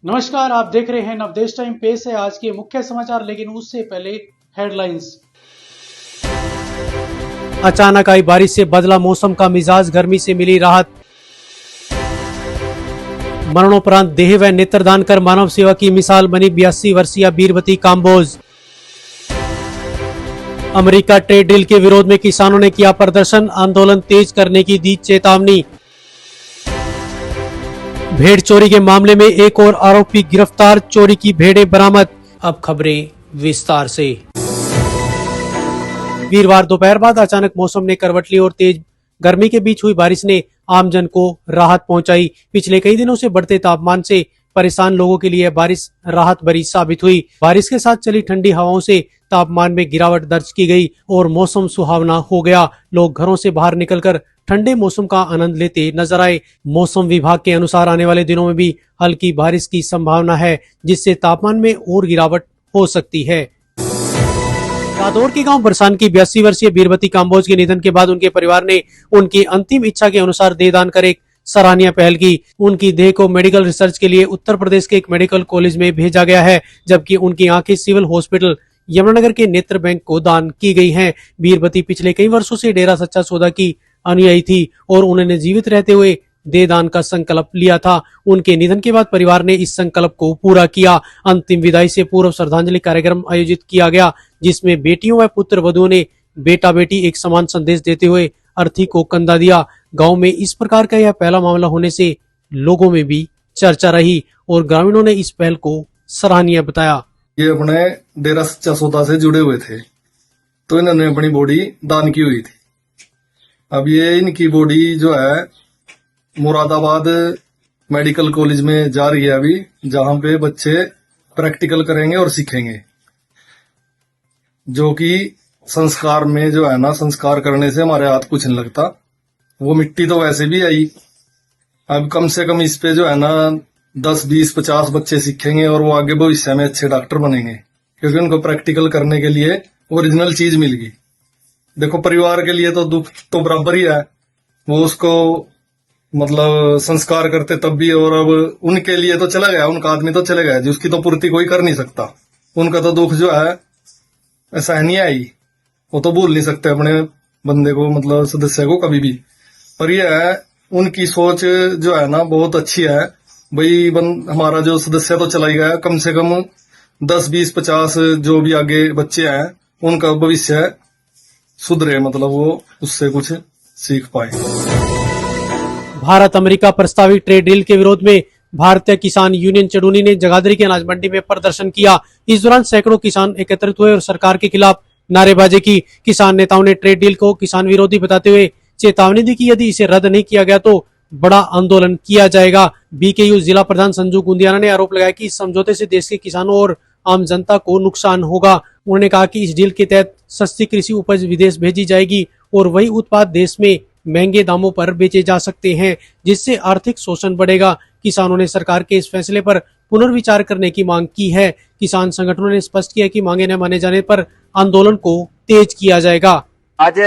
नमस्कार, आप देख रहे हैं नवदेश टाइम। पेश है आज के मुख्य समाचार, लेकिन उससे पहले हेडलाइंस। अचानक आई बारिश से बदला मौसम का मिजाज, गर्मी से मिली राहत। मरणोपरांत देह व नेत्रदान कर मानव सेवा की मिसाल बनी 82 वर्षीय बीरबती काम्बोज। अमेरिका ट्रेड डील के विरोध में किसानों ने किया प्रदर्शन, आंदोलन तेज करने की दी चेतावनी। भेड़ चोरी के मामले में एक और आरोपी गिरफ्तार, चोरी की भेड़ें बरामद। अब खबरें विस्तार से। वीरवार दोपहर बाद अचानक मौसम ने करवट ली और तेज गर्मी के बीच हुई बारिश ने आमजन को राहत पहुंचाई। पिछले कई दिनों से बढ़ते तापमान से परेशान लोगों के लिए बारिश राहत भरी साबित हुई। बारिश के साथ चली ठंडी हवाओं से तापमान में गिरावट दर्ज की गई और मौसम सुहावना हो गया। लोग घरों से बाहर निकलकर ठंडे मौसम का आनंद लेते नजर आए। मौसम विभाग के अनुसार आने वाले दिनों में भी हल्की बारिश की संभावना है, जिससे तापमान में और गिरावट हो सकती है। रादौर के गांव बरसान की 82 वर्षीय बीरबती काम्बोज के निधन के बाद उनके परिवार ने उनकी अंतिम इच्छा के अनुसार देहदान कर एक सराहनीय पहल की। उनकी देह को मेडिकल रिसर्च के लिए उत्तर प्रदेश के एक मेडिकल कॉलेज में भेजा गया है, जबकि उनकी आंखें सिविल हॉस्पिटल यमुनानगर के नेत्र बैंक को दान की गई हैं। बीरबती पिछले कई वर्षों से डेरा सच्चा सौदा की अनुयायी थी और उन्होंने जीवित रहते हुए देहदान का संकल्प लिया था। उनके निधन के बाद परिवार ने इस संकल्प को पूरा किया। अंतिम विदाई से पूर्व श्रद्धांजलि कार्यक्रम आयोजित किया गया, जिसमें बेटियों व पुत्र वधुओं ने बेटा बेटी एक समान संदेश देते हुए अर्थी को कंधा दिया। गांव में इस प्रकार का यह पहला मामला होने से लोगों में भी चर्चा रही और ग्रामीणों ने इस पहल को सराहनीय बताया। ये अपने डेरा सच्चा सौदा से जुड़े हुए थे, तो इन्होंने अपनी बॉडी दान की हुई थी। अब ये इनकी बॉडी जो है मुरादाबाद मेडिकल कॉलेज में जा रही है अभी, जहां पे बच्चे प्रैक्टिकल करेंगे और सीखेंगे, जो कि संस्कार में जो है ना, संस्कार करने से हमारे हाथ कुछ नहीं लगता। वो मिट्टी तो वैसे भी आई, अब कम से कम इस पे जो है ना 10, 20, 50 बच्चे सीखेंगे और वो आगे भविष्य में अच्छे डॉक्टर बनेंगे, क्योंकि उनको प्रैक्टिकल करने के लिए ओरिजिनल चीज मिल गई। देखो, परिवार के लिए तो दुख तो बराबर ही है, वो उसको मतलब संस्कार करते तब भी, और अब उनके लिए तो चला गया, उनका आदमी तो चले गया, जिसकी तो पूर्ति कोई कर नहीं सकता। उनका तो दुख जो है ऐसा नहीं आई, वो तो भूल नहीं सकते अपने बंदे को, मतलब सदस्य को कभी भी। पर यह है उनकी सोच जो है ना बहुत अच्छी है भाई। हमारा जो सदस्य तो चला ही गया, कम से कम 10, 20, 50 जो भी आगे बच्चे हैं उनका भविष्य सुधरे, मतलब वो उससे कुछ सीख पाए। भारत अमेरिका प्रस्तावित ट्रेड डील के विरोध में भारतीय किसान यूनियन चड़ूनी ने जगाधरी के अनाज मंडी में प्रदर्शन किया। इस दौरान सैकड़ों किसान एकत्रित हुए और सरकार के खिलाफ नारेबाजी की। किसान नेताओं ने ट्रेड डील को किसान विरोधी बताते हुए चेतावनी दी कि यदि इसे रद्द नहीं किया गया तो बड़ा आंदोलन किया जाएगा। बीकेयू जिला प्रधान संजू गुंदियाना ने आरोप लगाया कि इस समझौते से देश के किसानों और आम जनता को नुकसान होगा। उन्होंने कहा कि इस डील के तहत सस्ती कृषि उपज विदेश भेजी जाएगी और वही उत्पाद देश में महंगे दामों पर बेचे जा सकते हैं, जिससे आर्थिक शोषण बढ़ेगा। किसानों ने सरकार के इस फैसले पर पुनर्विचार करने की मांग की है। किसान संगठनों ने स्पष्ट किया कि मांगे न माने जाने पर आंदोलन को तेज किया जाएगा। आज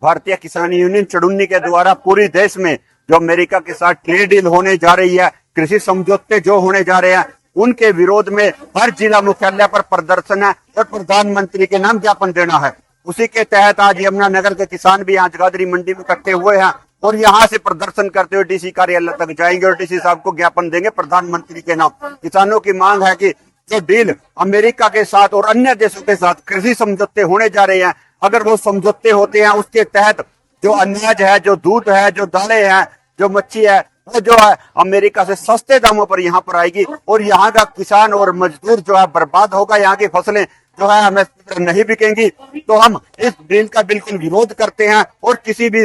भारतीय किसान यूनियन चड़ूनी के द्वारा पूरे देश में जो अमेरिका के साथ ट्रेड डील होने जा रही है, कृषि समझौते जो होने जा रहे हैं, उनके विरोध में हर जिला मुख्यालय पर प्रदर्शन है और प्रधानमंत्री के नाम ज्ञापन देना है। उसी के तहत आज यमुनानगर के किसान भी यहाँ जगाधरी मंडी में इकट्ठे हुए हैं और यहाँ से प्रदर्शन करते हुए डीसी कार्यालय तक जाएंगे और डीसी साहब को ज्ञापन देंगे प्रधानमंत्री के नाम। किसानों की मांग है कि जो डील अमेरिका के साथ और अन्य देशों के साथ कृषि समझौते होने जा रहे हैं, अगर वो समझौते होते हैं उसके तहत जो अनाज है, जो दूध है, जो दालें हैं, जो मच्छी है, वो जो है अमेरिका से सस्ते दामों पर यहाँ पर आएगी और यहाँ का किसान और मजदूर जो है बर्बाद होगा। यहाँ की फसलें जो है हमें नहीं बिकेंगी। तो हम इस डील का बिल्कुल विरोध करते हैं और किसी भी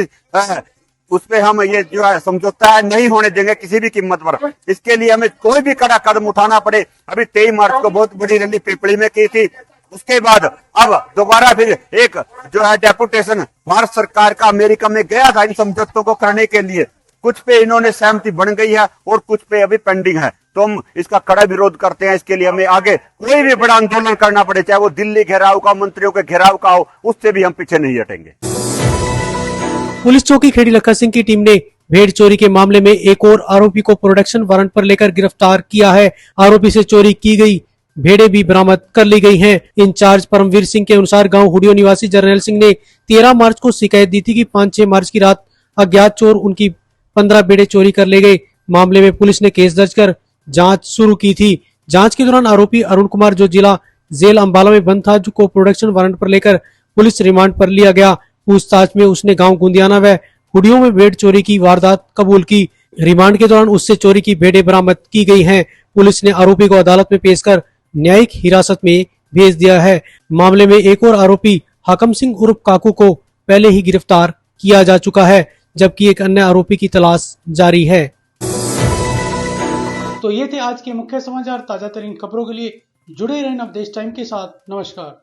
उसपे हम ये जो है समझौता है नहीं होने देंगे किसी भी कीमत पर। इसके लिए हमें कोई भी कड़ा कदम उठाना पड़े। अभी 23 मार्च को बहुत बड़ी रैली पिपली में की थी, उसके बाद अब दोबारा फिर एक जो है डेपुटेशन भारत सरकार का अमेरिका में गया था इन समझौतों को करने के लिए। कुछ पे इन्होंने सहमति बन गई है और कुछ पे अभी पेंडिंग है, तो हम इसका कड़ा विरोध करते हैं। इसके लिए हमें आगे कोई भी बड़ा आंदोलन करना पड़े, चाहे वो दिल्ली घेराव का, मंत्रियों के घेराव का हो, उससे भी हम पीछे नहीं हटेंगे। पुलिस चौकी खेड़ी लखा सिंह की टीम ने भेड़ चोरी के मामले में एक और आरोपी को प्रोडक्शन वारंट पर लेकर गिरफ्तार किया है। आरोपी से चोरी की गई भेड़ें भी बरामद कर ली गई हैं। इंचार्ज परमवीर सिंह के अनुसार गांव हुडियो निवासी जर्नैल सिंह ने 13 मार्च को शिकायत दी थी कि 5-6 मार्च की रात अज्ञात चोर उनकी 15 भेड़ें चोरी कर ले गए। मामले में पुलिस ने केस दर्ज कर जांच शुरू की थी। जांच के दौरान आरोपी अरुण कुमार जो जिला जेल अंबाला में बंद था, जो को प्रोडक्शन वारंट पर लेकर पुलिस रिमांड पर लिया गया। पूछताछ में उसने गांव गुंदियाना व हुडियो में भेड़ चोरी की वारदात कबूल की। रिमांड के दौरान उससे चोरी की भेड़ें बरामद की गई हैं। पुलिस ने आरोपी को अदालत में पेश कर न्यायिक हिरासत में भेज दिया है। मामले में एक और आरोपी हाकम सिंह उर्फ काकू को पहले ही गिरफ्तार किया जा चुका है, जबकि एक अन्य आरोपी की तलाश जारी है। तो ये थे आज के मुख्य समाचार। ताजा तरीन खबरों के लिए जुड़े रहें नवदेश टाइम के साथ। नमस्कार।